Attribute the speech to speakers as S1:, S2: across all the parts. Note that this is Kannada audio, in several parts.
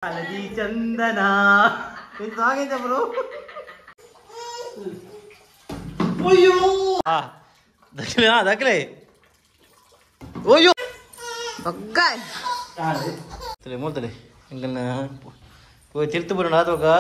S1: हलदी चंदना आगे ब्रो दखले ಮೂರ್ತಲೆ ಇಂಗನ್ನ ಪೋಯ್ ತಿರ್ತು ಬರೋಣ ಅಥವಾ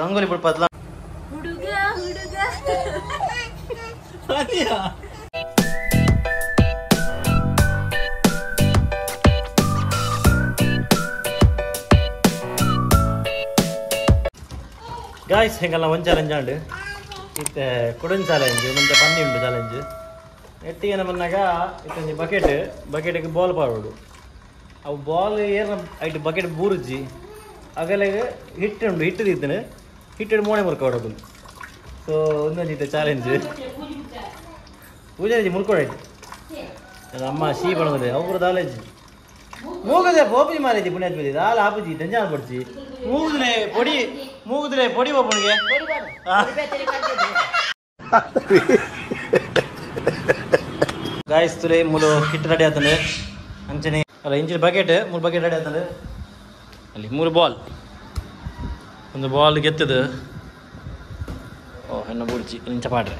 S1: ರಂಗೋಲಿ ಬಿಡ್ಪತ್ಲ ಹುಡುಗ ಹುಡುಗ ಅದಿಯಾ ಗಾಯ್ಸ್ ಹೆಂಗಲ್ಲ ಒಂದು ಚಾಲೆಂಜ್ ಆಂಡ್ ಇತ್ತೆ ಕುಡನ್ ಚಾಲೆಂಜ್ ಮುಂದೆ ಪನ್ನಿ ಉಂಟು ಚಾಲೆಂಜ್ ಎಟ್ಟಿಗೆ ಬಂದಾಗ ಇತ್ತೊಂದು ಬಕೆಟ್ಗೆ ಬಾಲ್ ಪಾಡೋಡು ಅವು ಬಾಲ್ ಏನು ಐಟು ಬಕೆಟ್ ಬೂರುಜ್ಜಿ ಅಗಲೆಗೆ ಹಿಟ್ಟುಂಡು ಹಿಟ್ಟದಿದ್ದೇನೆ ಹಿಟ್ಟು ಮೋಣೆ ಮುರ್ಕೊಡೋದು ಸೊ ಒಂದೊಂದಿತ್ತು ಚಾಲೆಂಜ್ ಪೂಜಾರಿ ಮುರ್ಕೊಡಾಯ್ತು ಅಮ್ಮ ಶೀ ಬಣ್ಣದೆ ಅವ್ರ ದಾಲೇಜ್ ಮೂಗದೆ ಪೋಪಿ ಮಾರೈತಿ ಪುಣ್ಯಾತ್ ಬೀದಿ ದಾಲ್ ಹಾಪುಜಿ ತಂಜಾನ ಪಡ್ಚಿ ಮೂಗುದ್ರೆ ಪೊಡಿ ಒಬ್ಬನಿಗೆ ಗಾಯ್ಸ್ ತುಲೆ ಮೂರು ಹಿಟ್ಟು ರೆಡಿ ಆತಂದ್ರೆ ಅಂಚನೆ ಅಲ್ಲ ಇಂಚಿನ ಬಕೆಟ್ 3 ಬಕೆಟ್ ರೆಡಿ ಆತಂದ್ರೆ ಅಲ್ಲಿ 3 ಬಾಲ್ ಒಂದು ಬಾಲ್ ಗೆತ್ತದು ಓ ಹೆಣ್ಣ ಬುಡ್ಚಿ ಇಂಚ ಪಾಡ್ರೆ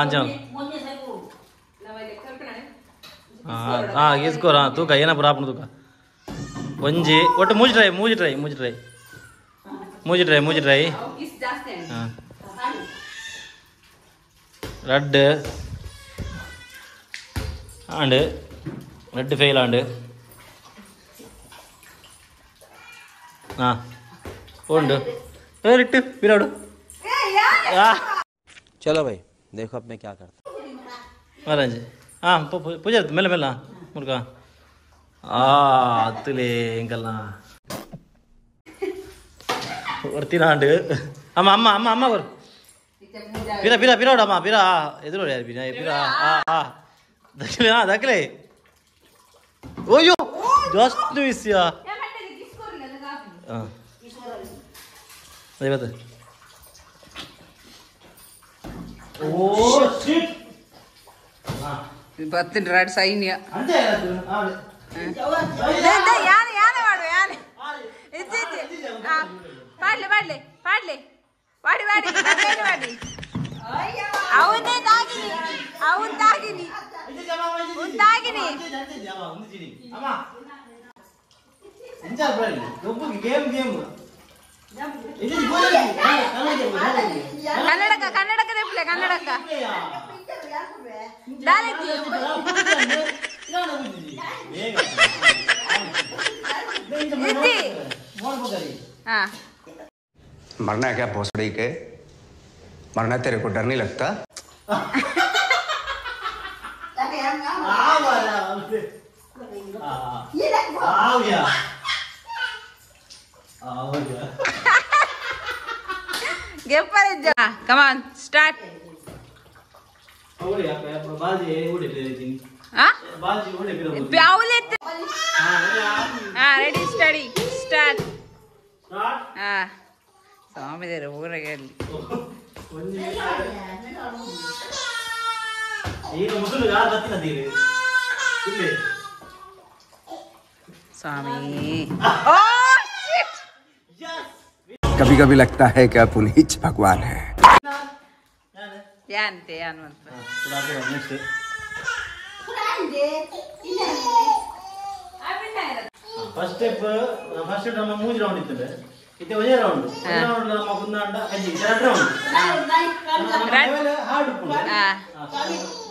S1: ಅಂಚ ಗೀಸ್ಕೋರ ತೂಕ ಏನಪ್ಪ ರಾಪಣ ತೂಕ ಒಂಜಿ ಒಟ್ಟು ಮೂಜಿ ಟ್ರೈ ரெட் ஆண்டு ரெட் ஃபெயில் ஆண்டு उंड विराट
S2: चलो भाई देखो अब मैं क्या करता
S1: महाराज पूजा मेल मेल मुर्गा अतले इंकल तीनांड अम्मा अम्मा अम्मा अम्मा वर पीरा पीरा पीरा अम्मा पीरा एदुरो यार पीरा पीरा दखले दखले ओयो जस्ट मिस या अरे बता ओ शिट
S3: बत्तीन राइट सही नहीं
S1: अंते
S3: याने याने वाडो याने इज्जे हां पाडले पाडले पाडले वाडी वाडी वाडी वाडी ಅವನೇ ತಾಗಿನಿ ಅವನ್ ತಾಗಿನಿ ತಾಗಿನಿ
S1: ಅಮ್ಮ ಎಂಜಾಯ್ ಮಾಡಿ ಒಬ್ಬ ಗೇಮ್
S3: ಕನ್ನಡಕ ಕನ್ನಡಕ ರೆಪ್ಲೆ ಕನ್ನಡಕ ಡಾಲೆಜಿ ಇದ್ದಿ हां
S2: मरना है क्या भोसड़ी के मरना तेरे को डर नहीं लगता
S3: गेम पर जा कम ऑन स्टार्ट
S1: बाजी ओडे
S3: हां
S1: बाजी ओडे
S3: प्याउले हां रेडी स्टडी स्टार्ट हां स्वामी देरे ಊರಗೆಲ್ಲಿ
S1: ಈಗ ಮೊದಲು ಯಾರು ಹತ್ತಿನದೀರಿ ಇಲ್ಲಿ
S3: स्वामी ओह शिट
S2: कभी कभी लगता है कि आप उन्हीं भगवान है
S3: जानते यान मत
S1: नेक्स्ट फर्स्ट स्टेप ನಮ್ಮ ಮೂಜಿ ರೌಂಡ್ ಇತ್ತದೆ ಇತ್ತೆ ಒಂದೇ ರೌಂಡ್ ರೌಂಡ್ ನಮ್ಮ ಕುಂದಾಂಡ ಅಜ್ಜಿ ಎರಡು ರೌಂಡ್ ಲೆವೆಲ್ ಹಾರ್ಡ್ ಉಂಟು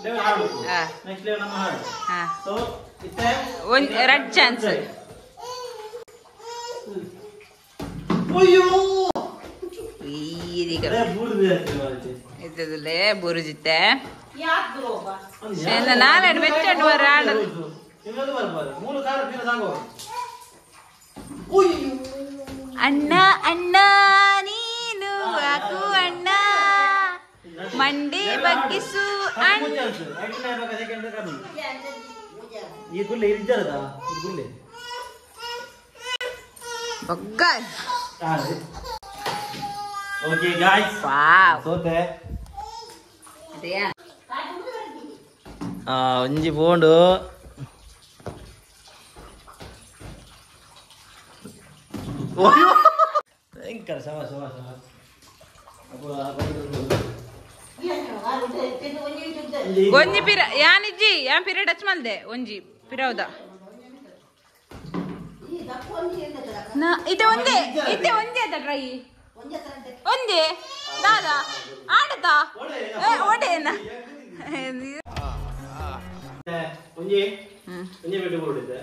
S1: ಲೆವೆಲ್ ಹಾರ್ಡ್ ಉಂಟು ನೆಕ್ಸ್ಟ್ ಲೆವೆಲ್ ನಮ್ಮ ಹಾರ್ಡ್ ಸೋ ಇತ್ತೆ
S3: ಒಂದು ರೆಡ್ ಚಾನ್ಸ್
S1: ಅಯ್ಯೋ
S3: ಇದೀಗ ಇದ್ದದಲ್ಲೇ ಬುರುಜಿತ್ತೆ ಯಾಕೆ ಬ್ರೋಬಾ ಸೇನ ನಾಲೆಡ್ ಮೆಚ್ಚಡ್ ವರಾಡ
S1: ನಿಮ್ಮದು ಬರಬಾರ ಮೂರು ಕಾರ್ ಫಿರ ಸಾಗೋ
S3: ಅಣ್ಣ ಅಣ್ಣ ನೀನು ಯಾಕು ಅಣ್ಣ ಮಂಡಿ ಬಗ್ಗಿಸು ಅಣ್ಣ
S1: ಈ ಗುಲ್ಲೆ ಇರ್ಜರದ ಈ ಗುಲ್ಲೆ
S3: ಬಗ್ಗ
S1: ಓಕೆ ಗಾಯ್ಸ್
S3: ವಾವ್
S1: ಸೋತೆ
S3: ಅದೆಯಾ
S1: ಒಂಜಿ ಪೋಂಡು ಭಯಂಕರ ಸಮ ಸಮ ಸಮ
S3: ಒಂಜಿ ಪಿರ ಯಾನಿಜ್ಜಿ ಯಾನ್ ಪಿರಿಯಡ್ ಹಚ್ ಮಲ್ದೆ ಒಂಜಿ ಪಿರೌದ ಇತ್ತೆ ಒಂದೇ ಅದ ಟ್ರೈ ಒಂದೇ ದಾದಾ ಆಡತಾ ಒಡೆಯನ್ನ
S1: ಒಂಜಿ ಒಂಜಿ ಬಿಟ್ಟು ಬಿಡಿದ್ದೆ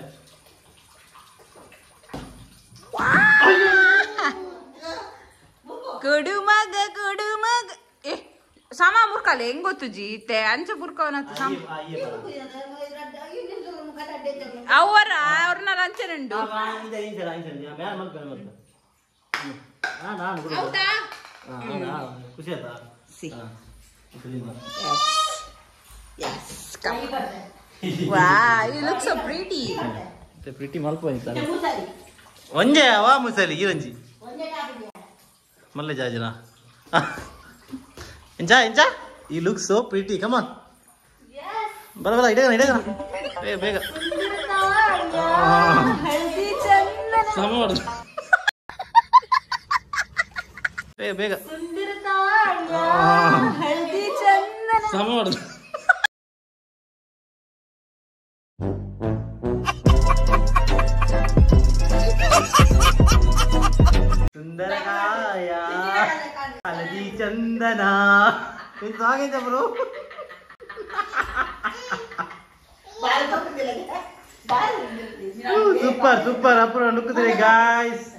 S3: ಕುಡುಮಗ ಸಮ ಮುರ್ಕಲ್ಲ ಹೆಂಗ್ ಗೊತ್ತು ಜಿ ಇತ್ತೆ ಅಂಚ ಬುರ್ಕವನತ್ತು ಅವ್ರನ್ನ ಅಂಚನುಂಡು
S1: ಖುಷಿ ಆಯ್ತಾ
S3: you look so pretty.
S1: Pretty malpo intare. Onje awa musali iranji. Malle jajana. Enja. You look so pretty. Come on. Yes. Bala idegana. Bega. Haldi chandana. Samar. Bega. Sundartanya. Haldi chandana. Samar. ಸುಂದರಕಾಯ ಹಳದಿ ಚಂದನ ಸಾಗೈತೆ ಬ್ರೋ ಸೂಪರ್ ಅಪ್ರ ನುಕ್ಕುತ್ತೀರಿ ಗಾಯ್ಸ್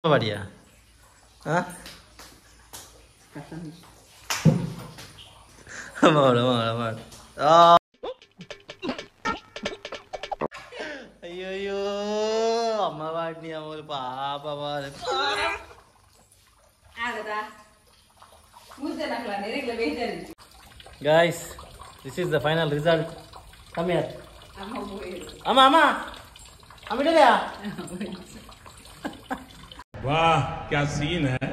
S1: ಬಡಿಯಾ ಮಾಡು ಅಯ್ಯೋ ಅಮ್ಮ ವಾಡ್ನಿ ಅಮ್ಮ ಪಾಪ guys this is the final result come here amma idea
S4: वाह क्या सीन है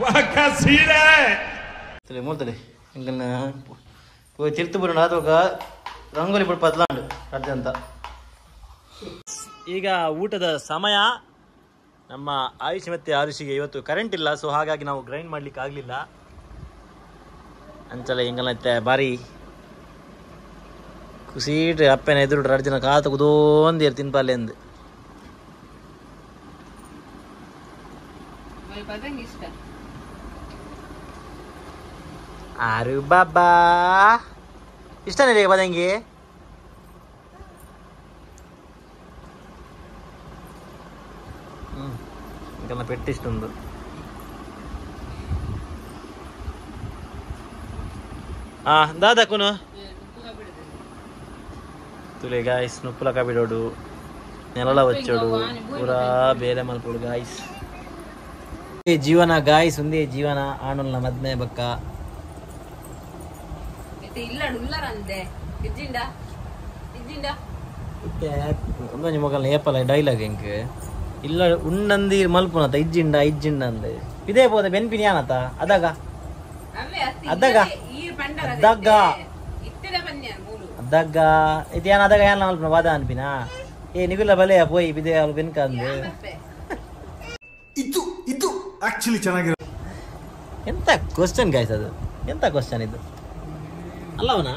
S4: वाह क्या सीन है
S1: ತಲೆ ಮೂರ್ತಲೆ ಹಿಂಗನ್ನ ಹೋಗಿ ತಿರ್ತು ಬರೋಣ ಅಥವಾ ರಂಗೋಲಿ ಬಿಡು ಬದಲಾಂಡು ಅರ್ಧ ಅಂತ ಈಗ ಊಟದ ಸಮಯ ನಮ್ಮ ಆಯುಷ್ ಮತ್ತೆ ಆರುಷಿಗೆ ಇವತ್ತು ಕರೆಂಟ್ ಇಲ್ಲ ಸೊ ಹಾಗಾಗಿ ನಾವು ಗ್ರೈಂಡ್ ಮಾಡ್ಲಿಕ್ಕೆ ಆಗಲಿಲ್ಲ ಅಂಚಲ ಹಿಂಗಲ್ಲತ್ತೆ ಬಾರಿ ಖುಷಿಟ್ರಿ ಅಪ್ಪನ ಎದುರು ಅರ್ಜನ ಕಾತ ಕುದೋಂದಿರ್ ತಿನ್ಪಾಲೆ ಅಂದು ಆರು ಬಾಬಾ ಇಷ್ಟನೇ ರೀ ಬದಂಗಿ ఇంకన్నా పెట్టిస్తుంది దాదాకును తులే గాయస్ నుప్పుల కబిడోడు నెలల వచ్చాడు పూరా ಬೇರೆ ಮಲ್ಪೋಡು ಗಾಯ್ಸ್ ಜೀವನ ಗಾಯ್ಸ್ ఉంది ಜೀವನ ಆಣುಲ್ನ ಮದ್ಮೆ ಬಕ್ಕ ಒಂದೊಂದು ಮಗಲ್ನ ಏಪಲ್ಲ ಡೈಲಾಗ್ ಹೆಂಗ್ ಇಲ್ಲ ಉಣ್ಣಂದಿ ಮಲ್ಪುನತ ಇಜ್ಜಿಂಡ ಅಂದ ಇದೇ ಪೋದ ಬೆನ್ಪಿನ್ಯಾನತ ಅದಾಗ ಇದು ಏನ್ ಅದಾಗ ಏನ ಮಲ್ಪನ ವಾದ ಅನ್ಪಿನ ಏ ನಿಗುಲ್ಲ ಬಲೆ ಪೋಯಿ ಬಿದೆ ಅವ್ರು ಬೆನ್ಕ ಅಂದು
S4: ಇದು ಆಕ್ಚುಲಿ ಚೆನ್ನಾಗಿರೋ
S1: ಎಂತ ಕ್ವಶನ್ ಗಾಯ್ಸ್ ಅದು ಎಂತ ಕ್ವಶನ್ ಇದು ಅಲ್ಲವನ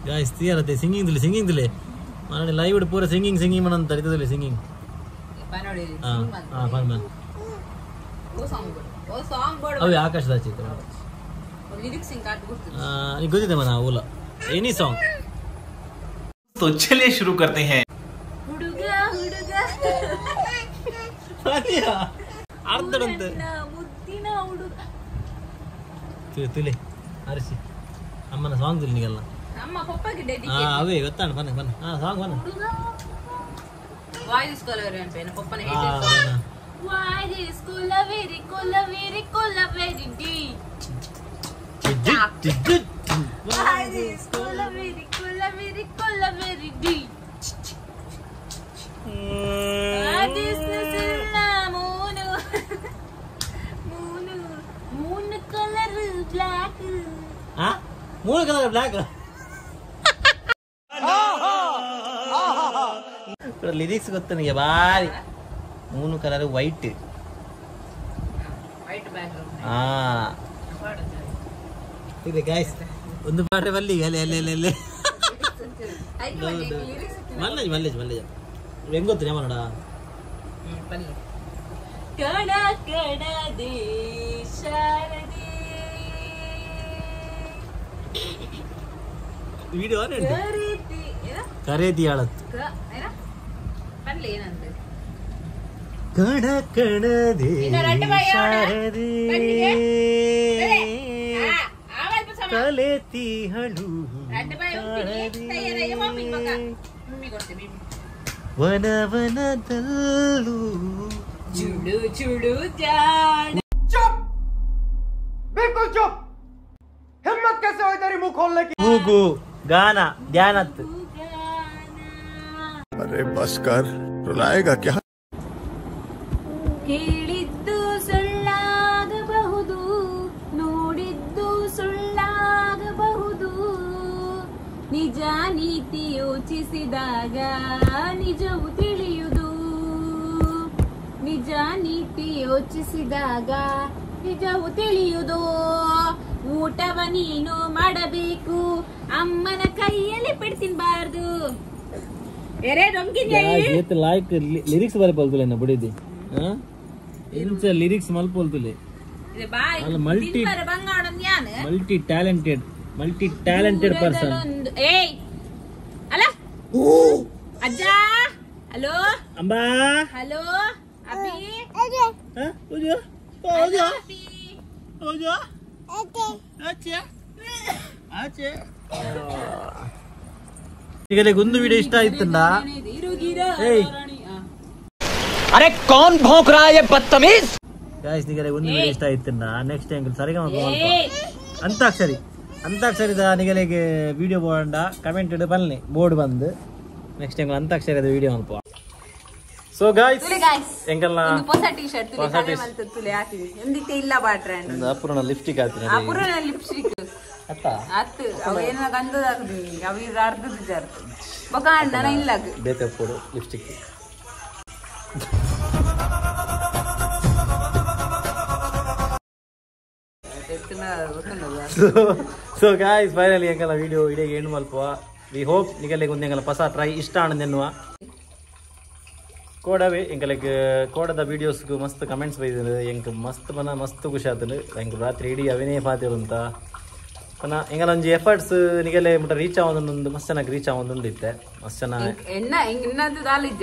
S1: ಗಾಯ್ಸ್ ತೀರತೆ ಸಿಂಗಿಂಗ್ ದಿಲೆ ಮಾಡಿ ಲೈವ್ ಪೂರ ಸಿಂಗಿಂಗ್ ಮನಂತ ಇದ್ದದಲ್ಲಿ ಸಿಂಗಿಂಗ್ ಅವೆ ಆಕಾಶದ ಚಿತ್ರ ನೀ ಗೊತ್ತಿದೆ ಮನ ಓಲ ಎನಿ ಸಾಂಗ್
S5: तो चलिए शुरू करते हैं
S1: ಅರ್ಧದಂತೆ ತುಲೆ ಅರಿಸಿ ಅಮ್ಮನ ಸಾಂಗ್ ತುಲಿ ನೀಗಲ್ಲ ಅವೇ ಗೊತ್ತಾಣ ಬನ್ನ ಸಾಂಗ್ ಬನ್ನ ಮೂರು ಕಲರ್ ಬ್ಲ್ಯಾಕ್ ಲಿರಿಕ್ಸ್ ಗೊತ್ತು ನನಗೆ ಬಾರಿ. 3 ಕಲರ್ ವೈಟ್. ಹಾ ಇದೆ ಗಾಯ್ಸ್. ಒಂದು ಪಾಠ ಬಲ್ಲಿ ಅಲ್ಲೇ ಮಲ್ಲೇಜ್ ಹೆಂಗ್ ಗೊತ್ತು ನೇಮ ನೋಡ. ವಿಡಿಯೋ ಕರೇದಿ ಆಳತ್ತು ಕಣ ಕಣದೇ ಶಾರದೆ ಕಲೆತಿ ಹಳು ವನವನದಲ್ಲೂ
S3: ಚುಡು ಚುಡು ಜಾಣ.
S2: बिल्कुल चुप. हिम्मत कैसे हुई तेरी मुंह खोलने की?
S1: ಮೂಗು ಗಾನ ಧ್ಯಾನತ್.
S4: अरे बस कर, रुलाएगा क्या?
S3: ಕೇಳಿದ್ದು ಸುಳ್ಳಾಗಬಹುದು, ನೋಡಿದ್ದು ಸುಳ್ಳಾಗಬಹುದು, ನಿಜ ನೀತಿ ಯೋಚಿಸಿದಾಗ ನಿಜವು ತಿಳಿಯುವುದು, ನಿಜ ನೀತಿ ಯೋಚಿಸಿದಾಗ ನಿಜವು ತಿಳಿಯುವುದು. ಊಟವ ನೀನು ಮಾಡಬೇಕು, ಅಮ್ಮನ ಕೈಯಲ್ಲಿ ಪೆಟ್ಟು ತಿನ್ಬಾರ್ದು.
S1: ಲಾಯ್ಕ್ ಲಿರಿಕ್ಸ್ ಬರಪಲ್ತುಲೆ ನಾ ಬಿಡಿದಿ ಇಂಚ ಲಿರಿಕ್ಸ್ ಮಲ್ಪಲ್ತುಲೆ ಮಲ್ಟಿ ಟ್ಯಾಲೆಂಟೆಡ್ ಪರ್ಸನ್.
S3: ಏಯ್ ಅಲ್ಲ ಅಜ್ಜ, ಹಲೋ
S1: ಅಂಬಾ,
S3: ಹಲೋ ಅಬ್ಬಿ,
S1: ಈಗ ಒಂದು ವಿಡಿಯೋ ಇಷ್ಟ ಆಯ್ತಲ್ಲ.
S6: अरे कौन भौंक रहा है ये बदतमीज?
S1: ಗಾಯ್ಸ್ ನಿಗಲೆ ಒಂದು ವಿಡಿಯೋ ಇಷ್ಟ ಆಯ್ತಲ್ಲ. ನೆಕ್ಸ್ಟ್ ಟೈಮ್ ಸರಿಗಮ ಅಂತಾಕ್ಷರಿದ ನಿಗಲೆಗೆ ವಿಡಿಯೋ ಬೋಂಡ ಕಮೆಂಟ್ ಇಡು ಬನ್ನಿ ಬೋರ್ಡ್ ಬಂದು ನೆಕ್ಸ್ಟ್ ಟೈಮ್ ಅಂತಾಕ್ಷರಿದ ವಿಡಿಯೋ ಅಲ್ಪ. ಸೊ ಗಾಯ್ಸ್ ಎಂಕಲ್ನ
S3: ಹೊಸ ಟಿ ಶರ್ಟ್ ತುಲೆ ಹಾಕಿದ್ವಿ ಎಂದಿತ್ತೆ ಇಲ್ಲ ಬಾಟ್ರೆ
S1: ಅಪೂರ್ಣ ಲಿಪ್ಸ್ಟಿಕ್ ಹಾಕ್ತೀನಿ.
S3: ಅಪೂರ್ಣ ಲಿಪ್ಸ್ಟಿಕ್ ಅತ್ತ ಅವ ಏನ ಗಂಧದ ಹಾಕಿದ್ವಿ ಅವ ಅರ್ಧದ ಜಾರ್ ಬಕ ಅಣ್ಣ ಇಲ್ಲ
S1: ಬೇತೆ ಕೊಡು ಲಿಪ್ಸ್ಟಿಕ್. ಸೊ ಗಾಯ್ಸ್ ಫೈನಲಿ ಎಂಕಲ್ಲ ವಿಡಿಯೋ ಇಡೀಗೆ ಹೆಣ್ಣು ಮಲ್ಪುವ. ವಿ ಹೋಪ್ ನಿಗಲೆಗೆ ಒಂದು ಎಂಕಲ್ಲ ಹೊಸ ಟ್ರೈ ಇಷ್ಟ ಆನಂದೆನ್ನುವ ಕೋಡವೇ ಎಂಕಲೆಗೆ ಕೋಡದ ವೀಡಿಯೋಸ್ಗೂ ಮಸ್ತ್ ಕಮೆಂಟ್ಸ್ ಬೈದಿದೆ. ಎಂಕ್ ಮಸ್ತ್ ಬನ ಮಸ್ತ್ ಖುಷಿ ಆತನು. ಎಂಕ್ ರಾತ್ರಿ ಇಡೀ ಅವನೇ ಪಾತಿರು ಅಂತ ಪನ ಎಂಗಲ ಒಂಜಿ ಎಫರ್ಟ್ಸ್ ನಿಗಲೆ ಮುಟ್ಟ ರೀಚ್ ಆವೊಂದು ಮಸ್ತ್ ಚೆನ್ನಾಗಿ ರೀಚ್ ಆವೊಂದುಂಡಿತ್ತೆ ಮಸ್ತ್ ಚೆನ್ನಾಗಿ
S3: ಎನ್ನ ಇನ್ನದು ದಾಲಿಜ್ಜ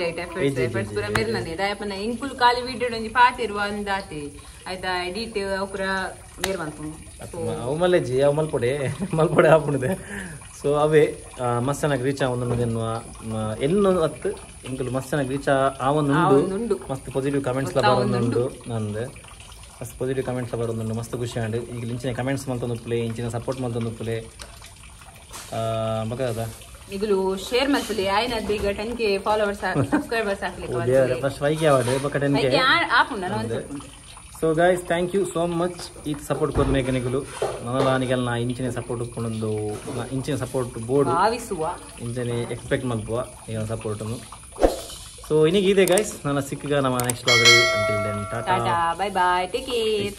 S3: ಎಫರ್ಟ್ಸ್ ಪೂರ ಮೇರ್ನನೆ ದಾಯಪನ ಇಂಕುಲ್ ಖಾಲಿ ವಿಡಿಯೋ ಒಂಜಿ ಪಾತಿರುವ ಅಂದಾತಿ ಆಯ್ತಾ ಎಡಿಟ್ ಪೂರ ಮೇರ್ ಬಂತು
S1: ಅವು ಮಲ್ಲೆಜ್ಜಿ ಅವು ಮಲ್ಪೊಡೆ ಹಾಪುಂಡಿದೆ. ಸೊ ಅವೇ ಮಸ್ತ್ ಚೆನ್ನಾಗಿ ರೀಚ್ ಆವೊಂದು ಎನ್ನುವ ಎನ್ನು ಹತ್ತು ಇಂಕುಲು ಮಸ್ತ್ ಚೆನ್ನಾಗಿ ರೀಚ್ ಆವೊಂದುಂಡು. ಮಸ್ತ್ ಪಾಸಿಟಿವ್ ಕಮೆಂಟ್ಸ್ ಬರೋದುಂಡು ನಂದು ಮಸ್ತ್ ಪಾಸಿಟಿವ್ ಕಮೆಂಟ್ಸ್ ಬರೋದುಂಡು ಮಸ್ತ್ ಖುಷಿ ಆಂಡು. ಈಗ ಇಂಚಿನ ಕಮೆಂಟ್ಸ್ ಮಲ್ತೊಂದು ಪ್ಲೇ ಇಂಚಿನ ಸಪೋರ್ಟ್ ಮಲ್ತೊಂದು ಪ್ಲೇ ಮಗದ
S3: ಈಗಲೂ ಶೇರ್ ಮಲ್ಪಲಿ ಆಯ್ನದ್ದು ಈಗ 10K ಫಾಲೋವರ್ಸ್ ಸಬ್ಸ್ಕ್ರೈಬರ್ಸ್ ಹಾಕ್ಲಿಕ್ಕೆ
S1: ಫಸ್ಟ್ 5K ಆವಡೆ ಬಕ 10K
S3: ಆಪುಂಡ.
S1: So guys thank you so much ಈ ಸಪೋರ್ಟ್ ಕೊರ್ಮೇಕನಿಗಳು ನನಲಾನಿಗೆಲ್ಲ ನಾ ಇಂಚಿನ ಸಪೋರ್ಟ್ ಉಪ್ಪುಣೊಂದು ಇಂಚಿನ ಸಪೋರ್ಟ್ ಬೋರ್ಡ್
S3: ಭಾವಿಸುವ
S1: ಇಂಚನೆ ಎಕ್ಸ್ಪೆಕ್ಟ್ ಮಲ್ಪುವ ಈಗ ಸಪೋರ್ಟನ್ನು. ಸೊ ಇನ್ನೀಗ ಇದೆ ಗೈಸ್ ನನ್ನ ಸಿಕ್ಕ ನಮ್ಮ next vlog until then tata
S3: bye bye take care.